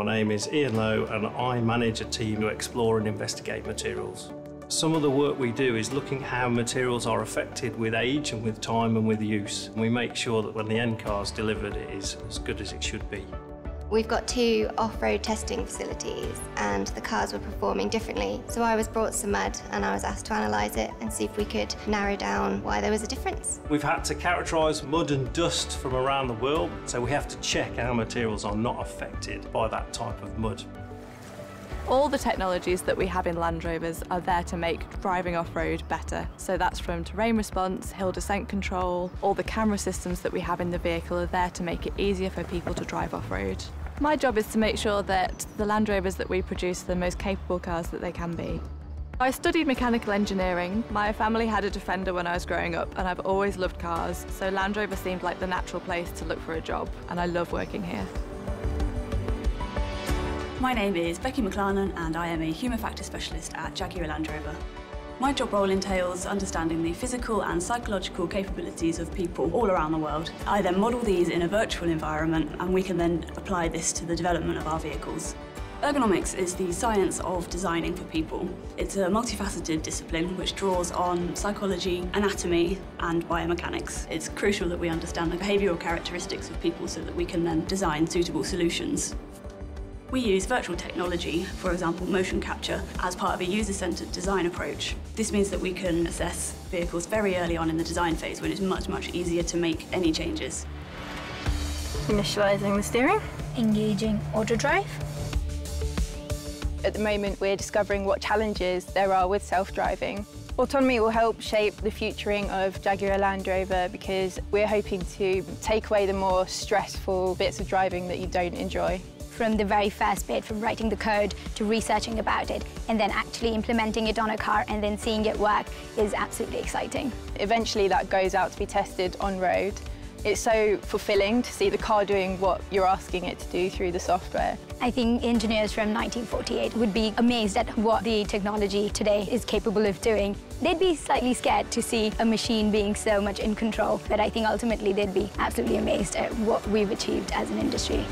My name is Ian Lowe and I manage a team to explore and investigate materials. Some of the work we do is looking how materials are affected with age and with time and with use. And we make sure that when the end car is delivered, it is as good as it should be. We've got 2 off-road testing facilities and the cars were performing differently. So I was brought some mud and I was asked to analyse it and see if we could narrow down why there was a difference. We've had to characterise mud and dust from around the world, so we have to check our materials are not affected by that type of mud. All the technologies that we have in Land Rovers are there to make driving off-road better. So that's from terrain response, hill descent control, all the camera systems that we have in the vehicle are there to make it easier for people to drive off-road. My job is to make sure that the Land Rovers that we produce are the most capable cars that they can be. I studied mechanical engineering. My family had a Defender when I was growing up and I've always loved cars, so Land Rover seemed like the natural place to look for a job, and I love working here. My name is Becky McLarnon and I am a human factor specialist at Jaguar Land Rover. My job role entails understanding the physical and psychological capabilities of people all around the world. I then model these in a virtual environment and we can then apply this to the development of our vehicles. Ergonomics is the science of designing for people. It's a multifaceted discipline which draws on psychology, anatomy and biomechanics. It's crucial that we understand the behavioural characteristics of people so that we can then design suitable solutions. We use virtual technology, for example motion capture, as part of a user-centred design approach. This means that we can assess vehicles very early on in the design phase when it's much easier to make any changes. Initialising the steering. Engaging auto drive. At the moment we're discovering what challenges there are with self-driving. Autonomy will help shape the futuring of Jaguar Land Rover because we're hoping to take away the more stressful bits of driving that you don't enjoy. From the very first bit, from writing the code to researching about it and then actually implementing it on a car and then seeing it work is absolutely exciting. Eventually that goes out to be tested on road. It's so fulfilling to see the car doing what you're asking it to do through the software. I think engineers from 1948 would be amazed at what the technology today is capable of doing. They'd be slightly scared to see a machine being so much in control, but I think ultimately they'd be absolutely amazed at what we've achieved as an industry.